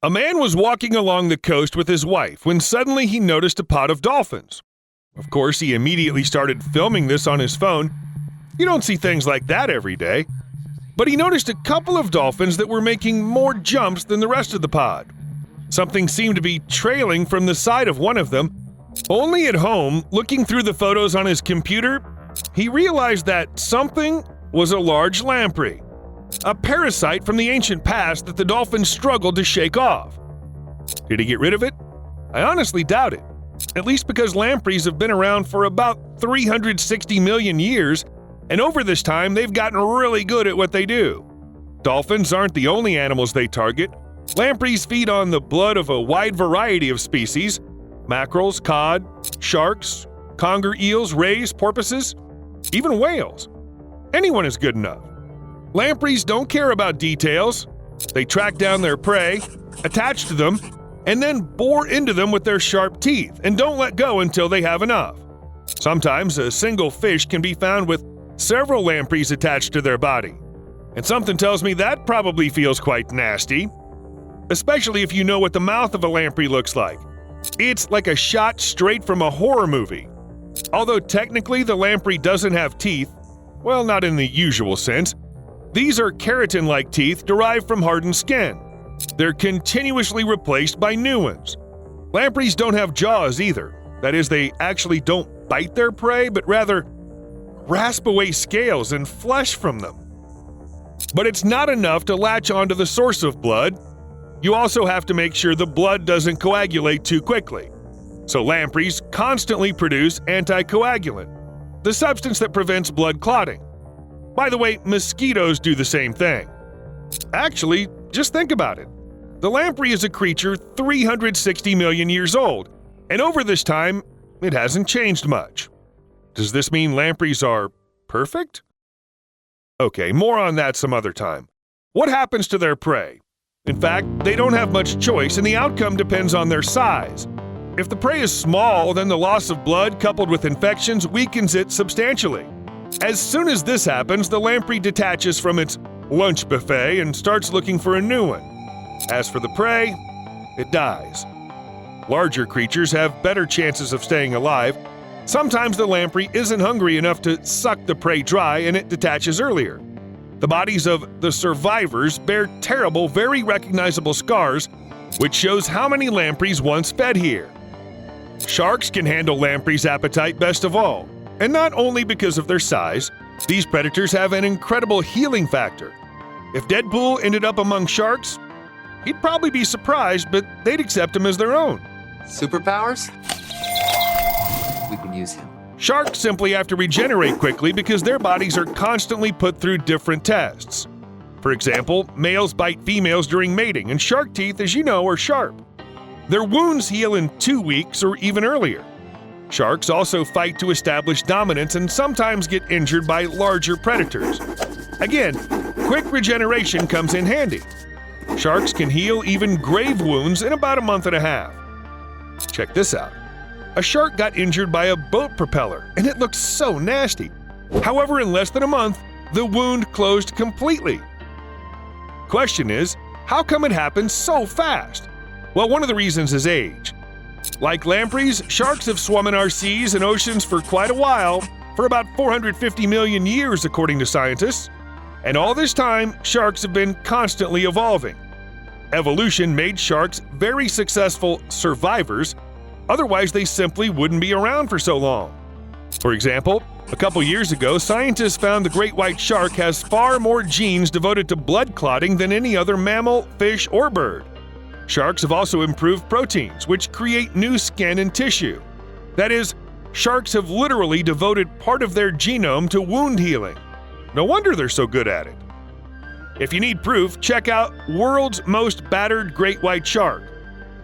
A man was walking along the coast with his wife when suddenly he noticed a pod of dolphins. Of course, he immediately started filming this on his phone. You don't see things like that every day. But he noticed a couple of dolphins that were making more jumps than the rest of the pod. Something seemed to be trailing from the side of one of them. Only at home, looking through the photos on his computer, he realized that something was a large lamprey, a parasite from the ancient past that the dolphins struggled to shake off. Did he get rid of it? I honestly doubt it, at least because lampreys have been around for about 360 million years, and over this time they've gotten really good at what they do. Dolphins aren't the only animals they target. Lampreys feed on the blood of a wide variety of species: mackerels, cod, sharks, conger eels, rays, porpoises, even whales. Anyone is good enough. Lampreys don't care about details. They track down their prey, attach to them, and then bore into them with their sharp teeth and don't let go until they have enough. Sometimes a single fish can be found with several lampreys attached to their body. And something tells me that probably feels quite nasty, especially if you know what the mouth of a lamprey looks like. It's like a shot straight from a horror movie. Although technically the lamprey doesn't have teeth, well, not in the usual sense. These are keratin-like teeth derived from hardened skin. They're continuously replaced by new ones. Lampreys don't have jaws either. That is, they actually don't bite their prey, but rather rasp away scales and flesh from them. But it's not enough to latch onto the source of blood. You also have to make sure the blood doesn't coagulate too quickly. So lampreys constantly produce anticoagulant, the substance that prevents blood clotting. By the way, mosquitoes do the same thing. Actually, just think about it. The lamprey is a creature 360 million years old, and over this time, it hasn't changed much. Does this mean lampreys are perfect? Okay, more on that some other time. What happens to their prey? In fact, they don't have much choice, and the outcome depends on their size. If the prey is small, then the loss of blood coupled with infections weakens it substantially. As soon as this happens, the lamprey detaches from its lunch buffet and starts looking for a new one. As for the prey, it dies. Larger creatures have better chances of staying alive. Sometimes the lamprey isn't hungry enough to suck the prey dry and it detaches earlier. The bodies of the survivors bear terrible, very recognizable scars, which shows how many lampreys once fed here. Sharks can handle lampreys' appetite best of all, and not only because of their size. These predators have an incredible healing factor. If Deadpool ended up among sharks, he'd probably be surprised, but they'd accept him as their own. Superpowers? We can use him. Sharks simply have to regenerate quickly because their bodies are constantly put through different tests. For example, males bite females during mating, and shark teeth, as you know, are sharp. Their wounds heal in 2 weeks or even earlier. Sharks also fight to establish dominance and sometimes get injured by larger predators. Again, quick regeneration comes in handy. Sharks can heal even grave wounds in about a month and a half. Check this out. A shark got injured by a boat propeller, and it looked so nasty. However, in less than a month, the wound closed completely. Question is, how come it happened so fast? Well, one of the reasons is age. Like lampreys, sharks have swum in our seas and oceans for quite a while, for about 450 million years according to scientists. And all this time, sharks have been constantly evolving. Evolution made sharks very successful survivors, otherwise they simply wouldn't be around for so long. For example, a couple years ago, scientists found the great white shark has far more genes devoted to blood clotting than any other mammal, fish, or bird. Sharks have also improved proteins, which create new skin and tissue. That is, sharks have literally devoted part of their genome to wound healing. No wonder they're so good at it. If you need proof, check out World's Most Battered Great White Shark.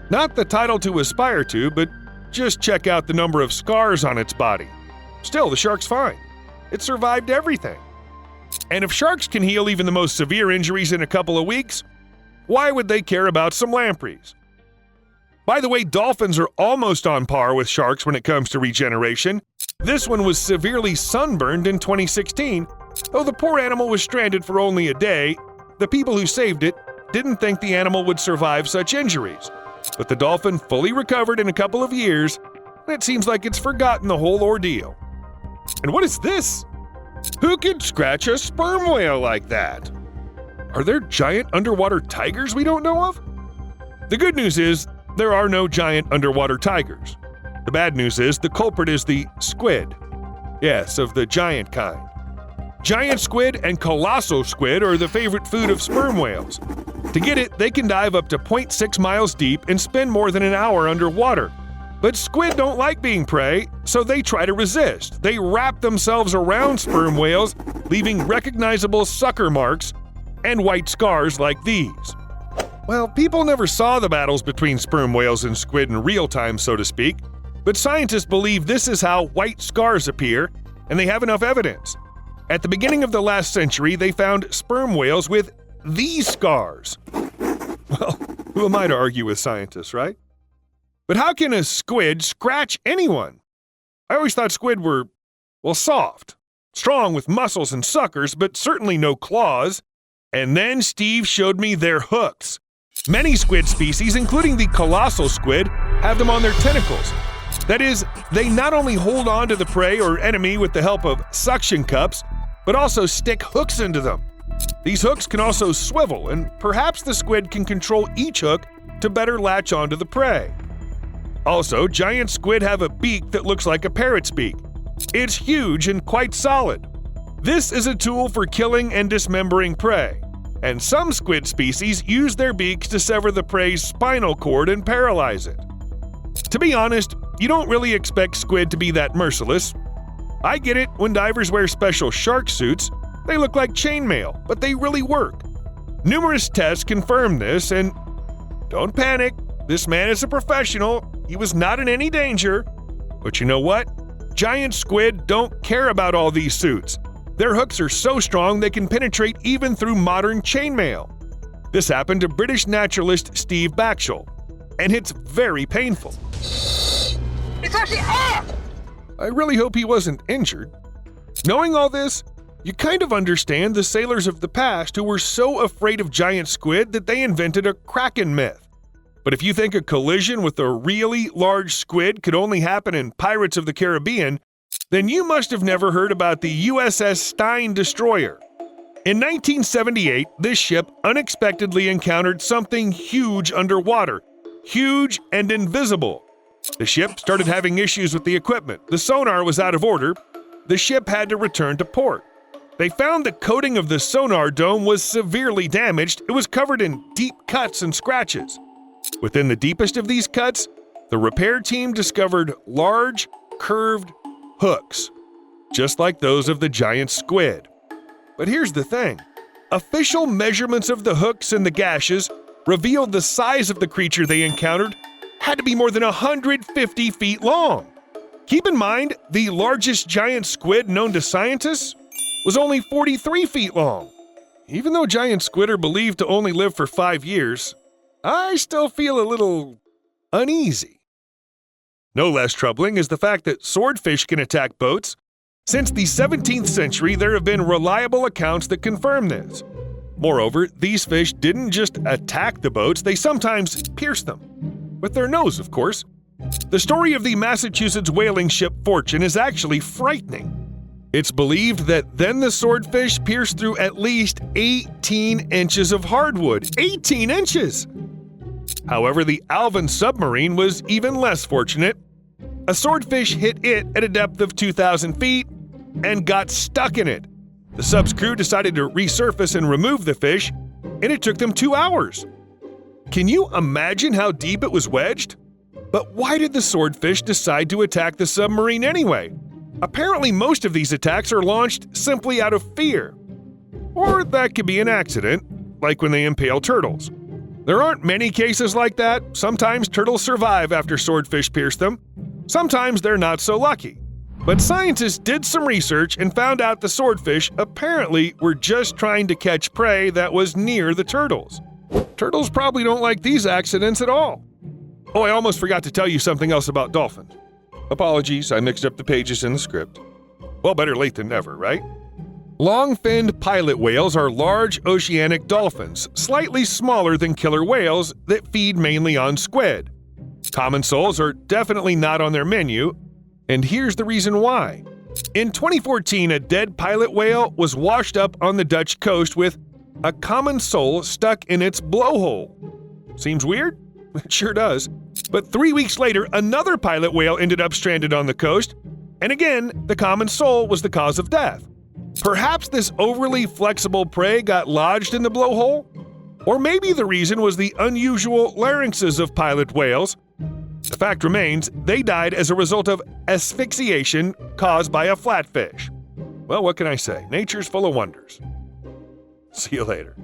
Not the title to aspire to, but just check out the number of scars on its body. Still, the shark's fine. It survived everything. And if sharks can heal even the most severe injuries in a couple of weeks, why would they care about some lampreys? By the way, dolphins are almost on par with sharks when it comes to regeneration. This one was severely sunburned in 2016. Though the poor animal was stranded for only a day, the people who saved it didn't think the animal would survive such injuries. But the dolphin fully recovered in a couple of years, and it seems like it's forgotten the whole ordeal. And what is this? Who could scratch a sperm whale like that? Are there giant underwater tigers we don't know of? The good news is there are no giant underwater tigers. The bad news is the culprit is the squid. Yes, of the giant kind. Giant squid and colossal squid are the favorite food of sperm whales. To get it, they can dive up to 0.6 miles deep and spend more than an hour underwater. But squid don't like being prey, so they try to resist. They wrap themselves around sperm whales, leaving recognizable sucker marks and white scars like these. Well, people never saw the battles between sperm whales and squid in real time, so to speak, but scientists believe this is how white scars appear, and they have enough evidence. At the beginning of the last century, they found sperm whales with these scars. Well, who am I to argue with scientists, right? But how can a squid scratch anyone? I always thought squid were, well, soft, strong with muscles and suckers, but certainly no claws. And then Steve showed me their hooks. Many squid species, including the colossal squid, have them on their tentacles. That is, they not only hold on to the prey or enemy with the help of suction cups, but also stick hooks into them. These hooks can also swivel, and perhaps the squid can control each hook to better latch onto the prey. Also, giant squid have a beak that looks like a parrot's beak. It's huge and quite solid. This is a tool for killing and dismembering prey, and some squid species use their beaks to sever the prey's spinal cord and paralyze it. To be honest, you don't really expect squid to be that merciless. I get it, when divers wear special shark suits, they look like chainmail, but they really work. Numerous tests confirm this, and don't panic, this man is a professional, he was not in any danger. But you know what? Giant squid don't care about all these suits. Their hooks are so strong they can penetrate even through modern chainmail. This happened to British naturalist Steve Backshall, and it's very painful. It's actually up! I really hope he wasn't injured. Knowing all this, you kind of understand the sailors of the past who were so afraid of giant squid that they invented a kraken myth. But if you think a collision with a really large squid could only happen in Pirates of the Caribbean, then you must have never heard about the USS Stein destroyer. In 1978, this ship unexpectedly encountered something huge underwater, huge and invisible. The ship started having issues with the equipment. The sonar was out of order. The ship had to return to port. They found the coating of the sonar dome was severely damaged. It was covered in deep cuts and scratches. Within the deepest of these cuts, the repair team discovered large, curved hooks, just like those of the giant squid. But here's the thing. Official measurements of the hooks and the gashes revealed the size of the creature they encountered had to be more than 150 feet long. Keep in mind, the largest giant squid known to scientists was only 43 feet long. Even though giant squid are believed to only live for 5 years, I still feel a little uneasy. No less troubling is the fact that swordfish can attack boats. Since the 17th century, there have been reliable accounts that confirm this. Moreover, these fish didn't just attack the boats, they sometimes pierced them. With their nose, of course. The story of the Massachusetts whaling ship Fortune is actually frightening. It's believed that then the swordfish pierced through at least 18 inches of hardwood. 18 inches! However, the Alvin submarine was even less fortunate. A swordfish hit it at a depth of 2,000 feet and got stuck in it. The sub's crew decided to resurface and remove the fish, and it took them 2 hours. Can you imagine how deep it was wedged? But why did the swordfish decide to attack the submarine anyway? Apparently, most of these attacks are launched simply out of fear. Or that could be an accident, like when they impale turtles. There aren't many cases like that. Sometimes turtles survive after swordfish pierce them. Sometimes they're not so lucky. But scientists did some research and found out the swordfish apparently were just trying to catch prey that was near the turtles. Turtles probably don't like these accidents at all. Oh, I almost forgot to tell you something else about dolphins. Apologies, I mixed up the pages in the script. Well, better late than never, right? Long-finned pilot whales are large oceanic dolphins, slightly smaller than killer whales that feed mainly on squid. Common soles are definitely not on their menu, and here's the reason why. In 2014, a dead pilot whale was washed up on the Dutch coast with a common sole stuck in its blowhole. Seems weird? It sure does. But 3 weeks later, another pilot whale ended up stranded on the coast, and again, the common sole was the cause of death. Perhaps this overly flexible prey got lodged in the blowhole? Or maybe the reason was the unusual larynxes of pilot whales. The fact remains, they died as a result of asphyxiation caused by a flatfish. Well, what can I say? Nature's full of wonders. See you later.